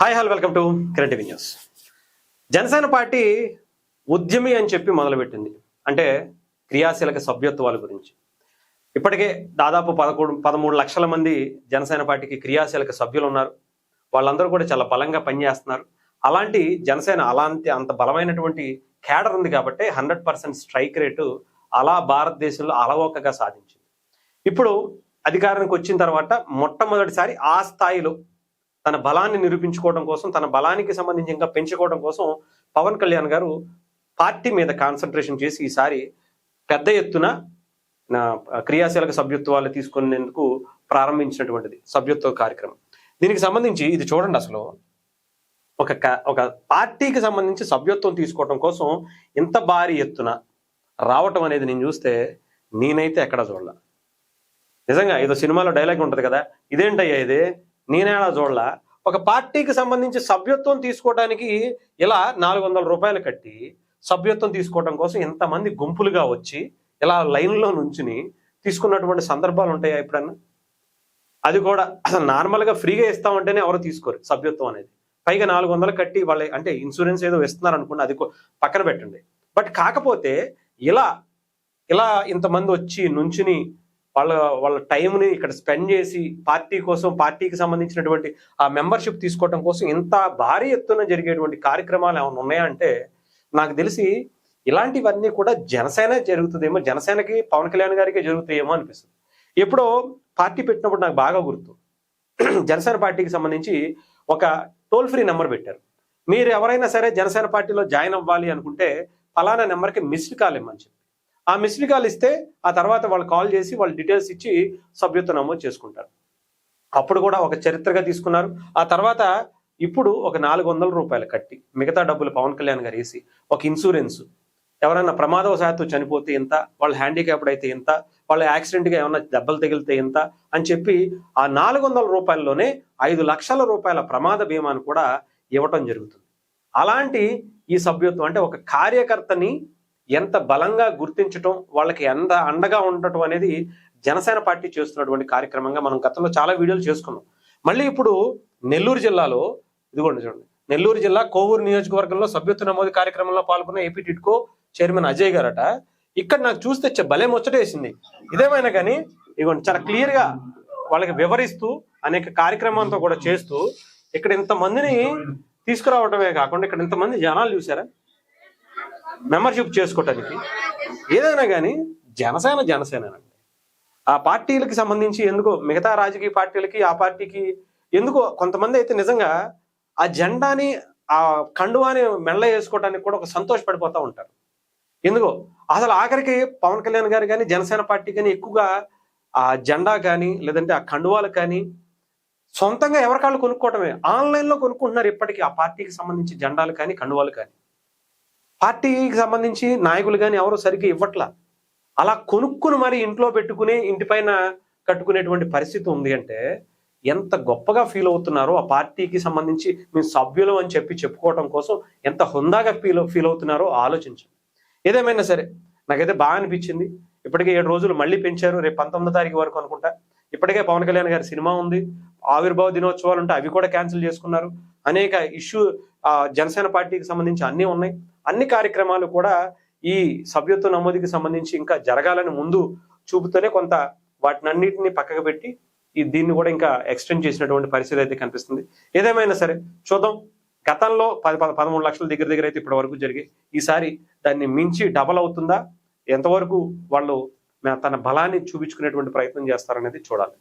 Hi hello welcome to Kiran TV news. Janasena party ఉద్యమి అని చెప్పి మొదలుపెట్టింది. అంటే క్రియాశీలక సభ్యత్వాల గురించి. ఇప్పటికే దాదాపు 13 లక్షల మంది జనసేన పార్టీకి క్రియాశీలక సభ్యులు ఉన్నారు. వాళ్ళందరూ కూడా చాలా బలంగా పనిచేస్తున్నారు. అలాంటి జనసేన అంత బలమైనటువంటి క్యాడర్ ఉంది కాబట్టి 100% స్ట్రైక్ రేటు అలా భారతదేశంలో అలవోకగా సాధించింది. ఇప్పుడు అధికారానికి వచ్చిన తర్వాత మొట్టమొదటిసారి ఆ స్థాయిలో తన బలాన్ని నిరూపించుకోవడం కోసం, తన బలానికి సంబంధించి ఇంకా పెంచుకోవడం కోసం పవన్ కళ్యాణ్ గారు పార్టీ మీద కాన్సన్ట్రేషన్ చేసి ఈసారి పెద్ద ఎత్తున క్రియాశీలక సభ్యత్వాలు తీసుకునేందుకు ప్రారంభించినటువంటిది సభ్యత్వ కార్యక్రమం. దీనికి సంబంధించి ఇది చూడండి, అసలు ఒక పార్టీకి సంబంధించి సభ్యత్వం తీసుకోవడం కోసం ఇంత భారీ ఎత్తున రావటం అనేది నేను చూస్తే నేనైతే ఎక్కడ చూడాల. నిజంగా ఏదో సినిమాలో డైలాగ్ ఉంటుంది కదా, ఇదేంటయ్యా ఇదే నేనేలా చూడలా. ఒక పార్టీకి సంబంధించి సభ్యత్వం తీసుకోవడానికి ఇలా 400 రూపాయలు కట్టి సభ్యత్వం తీసుకోవడం కోసం ఎంతమంది గుంపులుగా వచ్చి ఇలా లైన్లో నుంచుని తీసుకున్నటువంటి సందర్భాలు ఉంటాయా ఎప్పుడన్నా? అది కూడా అసలు నార్మల్గా ఫ్రీగా ఇస్తామంటేనే ఎవరు తీసుకోరు సభ్యత్వం అనేది. పైగా 400 కట్టి వాళ్ళ అంటే ఇన్సూరెన్స్ ఏదో ఇస్తున్నారు అనుకోండి, అది పక్కన పెట్టండి. బట్ కాకపోతే ఇలా ఇంతమంది వచ్చి నుంచుని వాళ్ళ టైంని ఇక్కడ స్పెండ్ చేసి పార్టీ కోసం, పార్టీకి సంబంధించినటువంటి ఆ మెంబర్షిప్ తీసుకోవడం కోసం ఇంత భారీ ఎత్తున జరిగేటువంటి కార్యక్రమాలు ఏమైనా ఉన్నాయంటే నాకు తెలిసి ఇలాంటివన్నీ కూడా జనసేన జరుగుతుందేమో, జనసేనకి పవన్ కళ్యాణ్ గారికి జరుగుతాయేమో అనిపిస్తుంది. ఎప్పుడో పార్టీ పెట్టినప్పుడు నాకు బాగా గుర్తు, జనసేన పార్టీకి సంబంధించి ఒక టోల్ ఫ్రీ నెంబర్ పెట్టారు. మీరు ఎవరైనా సరే జనసేన పార్టీలో జాయిన్ అవ్వాలి అనుకుంటే ఫలానా నెంబర్కి మిస్డ్ కాల్ ఇమ్మని చెప్పి, ఆ మిస్డ్ కాల్ ఇస్తే ఆ తర్వాత వాళ్ళు కాల్ చేసి వాళ్ళ డీటెయిల్స్ ఇచ్చి సభ్యత్వం నమోదు చేసుకుంటారు. అప్పుడు కూడా ఒక చరిత్రగా తీసుకున్నారు. ఆ తర్వాత ఇప్పుడు ఒక 400 రూపాయలు కట్టి మిగతా డబ్బులు పవన్ కళ్యాణ్ గారు వేసి ఒక ఇన్సూరెన్స్, ఎవరైనా ప్రమాదవశాత్తు చనిపోతే ఎంత, వాళ్ళ హ్యాండిక్యాప్డ్ అయితే ఎంత, వాళ్ళ యాక్సిడెంట్గా ఏమైనా దెబ్బలు తగిలితే ఎంత అని చెప్పి ఆ 400 రూపాయల్లోనే 5 లక్షల రూపాయల ప్రమాద బీమాను కూడా ఇవ్వటం జరుగుతుంది. అలాంటి ఈ సభ్యత్వం అంటే ఒక కార్యకర్తని ఎంత బలంగా గుర్తించటం, వాళ్ళకి ఎంత అండగా ఉండటం అనేది జనసేన పార్టీ చేస్తున్నటువంటి కార్యక్రమంగా మనం గతంలో చాలా వీడియోలు చేసుకున్నాం. మళ్ళీ ఇప్పుడు నెల్లూరు జిల్లాలో ఇదిగోండి చూడండి, నెల్లూరు జిల్లా కోవూరు నియోజకవర్గంలో సభ్యత్వ నమోదు కార్యక్రమంలో పాల్గొన్న ఏపీ టిడ్కో చైర్మన్ అజయ్ గారట. ఇక్కడ నాకు చూస్తే భలే ముచ్చటేసింది. ఇదేమైనా కానీ ఇదిగోండి చాలా క్లియర్గా వాళ్ళకి వివరిస్తూ అనేక కార్యక్రమాలతో కూడా చేస్తూ ఇక్కడ ఇంతమందిని తీసుకురావడమే కాకుండా ఇక్కడ ఇంతమంది జనాలు చూసారా మెంబర్షిప్ చేసుకోవటానికి. ఏదైనా కానీ జనసేనండి. ఆ పార్టీలకి సంబంధించి ఎందుకో మిగతా రాజకీయ పార్టీలకి ఆ పార్టీకి ఎందుకో కొంతమంది అయితే నిజంగా ఆ జెండాని ఆ కండువాని మెళ్ళ వేసుకోవడానికి కూడా ఒక సంతోషపడిపోతూ ఉంటారు. ఎందుకో అసలు ఆఖరికి పవన్ కళ్యాణ్ గారు కానీ జనసేన పార్టీ కానీ ఎక్కువగా ఆ జెండా కానీ లేదంటే ఆ కండువాలు కానీ సొంతంగా ఎవరికాళ్ళు కొనుక్కోవటమే, ఆన్లైన్లో కొనుక్కుంటున్నారు ఇప్పటికీ. ఆ పార్టీకి సంబంధించి జెండాలు కానీ కండువాలు కానీ పార్టీకి సంబంధించి నాయకులు కానీ ఎవరు సరిగ్గా ఇవ్వట్లా. అలా కొనుక్కుని మరి ఇంట్లో పెట్టుకుని ఇంటిపైన కట్టుకునేటువంటి పరిస్థితి ఉంది అంటే ఎంత గొప్పగా ఫీల్ అవుతున్నారో, ఆ పార్టీకి సంబంధించి మీ సభ్యులు అని చెప్పుకోవడం కోసం ఎంత హుందాగా ఫీల్ అవుతున్నారో ఆలోచించండి. ఏదేమైనా సరే నాకైతే బాగా అనిపించింది. ఇప్పటికే 7 రోజులు మళ్ళీ పెంచారు, రేపు 19వ తారీఖు వరకు అనుకుంటా. ఇప్పటికే పవన్ కళ్యాణ్ గారి సినిమా ఉంది, ఆవిర్భావ దినోత్సవాలు ఉంటాయి, అవి కూడా క్యాన్సిల్ చేసుకున్నారు. అనేక జనసేన పార్టీకి సంబంధించి అన్నీ ఉన్నాయి. అన్ని కార్యక్రమాలు కూడా ఈ సభ్యత్వ నమోదుకి సంబంధించి ఇంకా జరగాలని ముందు చూపుతూనే కొంత వాటినన్నింటినీ పక్కకు పెట్టి దీన్ని కూడా ఇంకా ఎక్స్టెండ్ చేసినటువంటి పరిస్థితి అయితే కనిపిస్తుంది. ఏదేమైనా సరే చూద్దాం. గతంలో 13 లక్షల దగ్గర అయితే ఇప్పటి వరకు జరిగాయి. ఈసారి దాన్ని మించి డబల్ అవుతుందా, ఎంతవరకు వాళ్ళు తన బలాన్ని చూపించుకునేటువంటి ప్రయత్నం చేస్తారనేది చూడాలి.